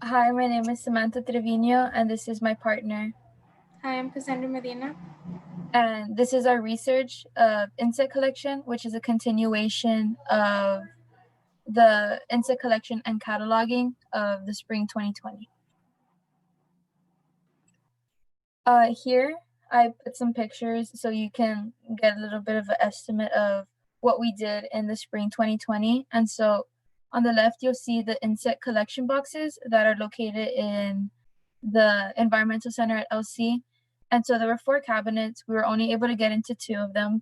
Hi, my name is Samantha Trevino, and this is my partner. Hi, I'm Kassandra Medina. And this is our research of insect collection, which is a continuation of the insect collection and cataloging of the spring 2020. Here, I put some pictures so you can get a little bit of an estimate of what we did in the spring 2020. And so on the left, you'll see the insect collection boxes that are located in the environmental center at LC. And so there were 4 cabinets. We were only able to get into 2 of them.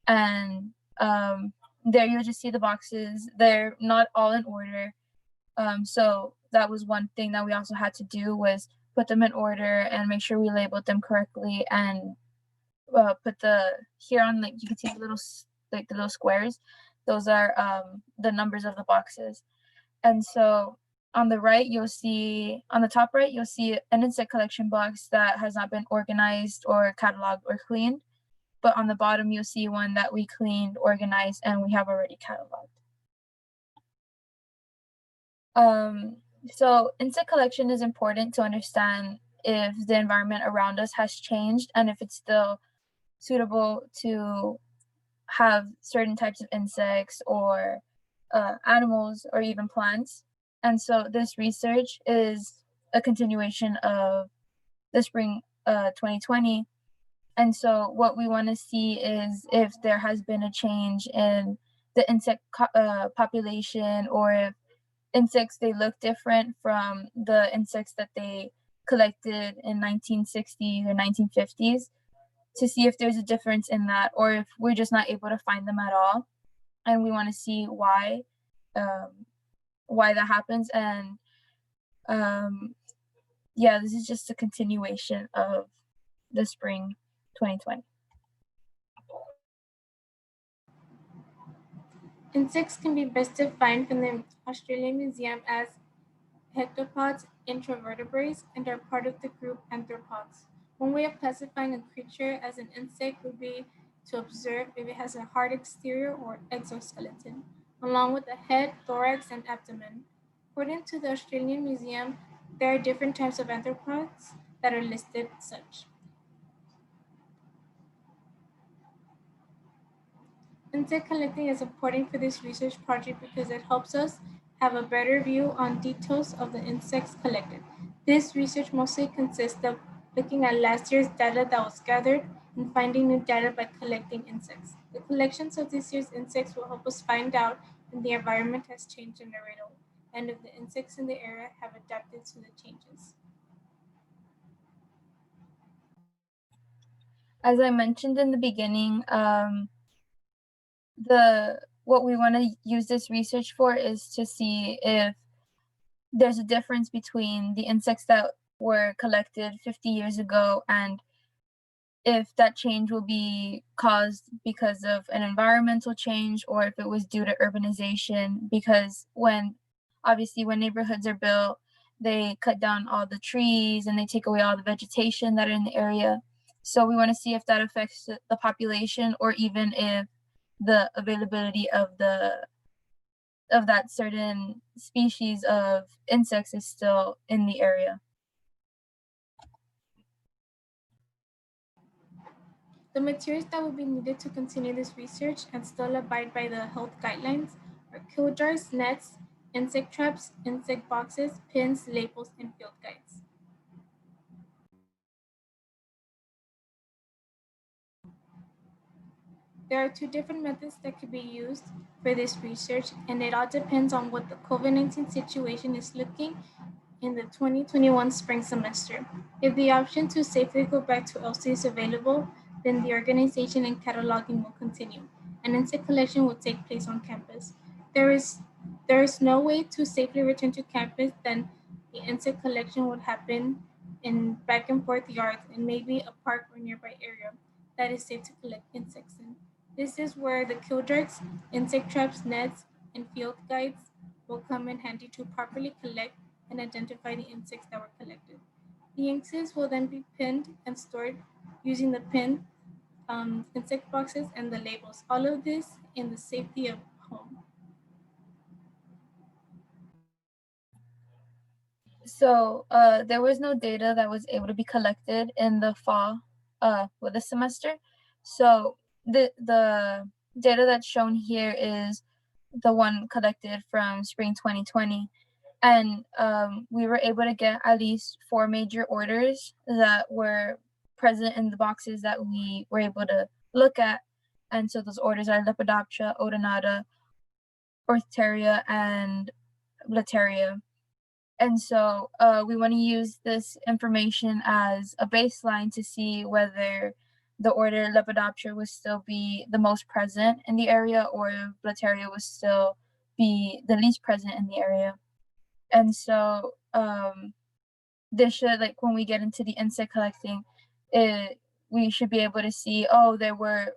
And there you'll just see the boxes. They're not all in order. So that was one thing that we also had to do, was put them in order and make sure we labeled them correctly, and put the here on, like, you can see the little like the little squares. Those are the numbers of the boxes. And so on the right, you'll see, on the top right, you'll see an insect collection box that has not been organized or cataloged or cleaned. But on the bottom, you'll see one that we cleaned, organized, and we have already cataloged. Um, so insect collection is important to understand if the environment around us has changed and if it's still suitable to have certain types of insects or animals or even plants. And so this research is a continuation of the spring 2020. And so what we want to see is if there has been a change in the insect population, or if insects, they look different from the insects that they collected in 1960s or 1950s, to see if there's a difference in that, or if we're just not able to find them at all. And we want to see um, why that happens. And um, yeah, this is just a continuation of the spring 2020. Insects can be best defined from the Australian Museum as hexapods, invertebrates, and are part of the group arthropods. One way of classifying a creature as an insect would be to observe if it has a hard exterior or exoskeleton, along with a head, thorax, and abdomen. According to the Australian Museum, there are different types of arthropods that are listed such. Insect collecting is important for this research project because it helps us have a better view on details of the insects collected. This research mostly consists of looking at last year's data that was gathered and finding new data by collecting insects. The collections of this year's insects will help us find out if the environment has changed in Laredo and if the insects in the area have adapted to the changes. As I mentioned in the beginning, the what we want to use this research for is to see if there's a difference between the insects that were collected 50 years ago, and if that change will be caused because of an environmental change, or if it was due to urbanization. Because obviously when neighborhoods are built, they cut down all the trees and they take away all the vegetation that are in the area. So we want to see if that affects the population, or even if the availability of that certain species of insects is still in the area. The materials that will be needed to continue this research and still abide by the health guidelines are kill jars, nets, insect traps, insect boxes, pins, labels, and field guides. There are 2 different methods that could be used for this research, and it all depends on what the COVID-19 situation is looking in the 2021 spring semester. If the option to safely go back to LC is available, then the organization and cataloging will continue, and insect collection will take place on campus. There is there is no way to safely return to campus, then the insect collection would happen in back and forth yards and maybe a park or nearby area that is safe to collect insects in. This is where the kill darts, insect traps, nets, and field guides will come in handy to properly collect and identify the insects that were collected. The insects will then be pinned and stored using the pin, insect boxes, and the labels. All of this in the safety of home. So there was no data that was able to be collected in the fall with the semester. So the data that's shown here is the one collected from spring 2020. And we were able to get at least 4 major orders that were present in the boxes that we were able to look at. And so those orders are Lepidoptera, Odonata, Orthiteria, and Blattaria. And so we want to use this information as a baseline to see whether the order Lepidoptera would still be the most present in the area, or Blattaria would still be the least present in the area. And so this should, like, when we get into the insect collecting, we should be able to see, there were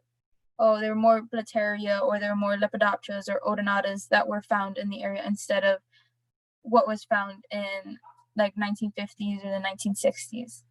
more Blattaria, or there were more Lepidopteras or Odonatas that were found in the area, instead of what was found in like 1950s or the 1960s.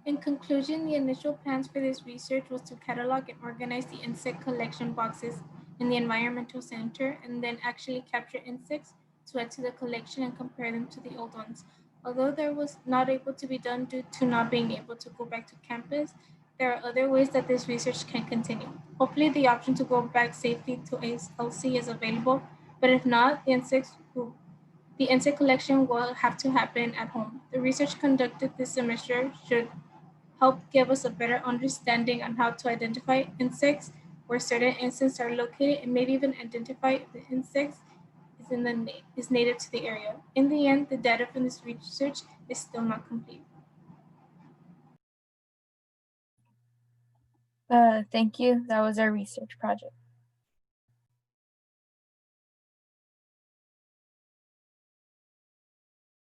In conclusion, the initial plans for this research was to catalog and organize the insect collection boxes in the environmental center, and then actually capture insects to add to the collection and compare them to the old ones. Although there was not able to be done due to not being able to go back to campus, there are other ways that this research can continue. Hopefully the option to go back safely to ASLC is available, but if not, the insect collection will have to happen at home. The research conducted this semester should help give us a better understanding on how to identify insects, where certain insects are located, and maybe even identify if the insects is native to the area. In the end, the data from this research is still not complete. Thank you. That was our research project.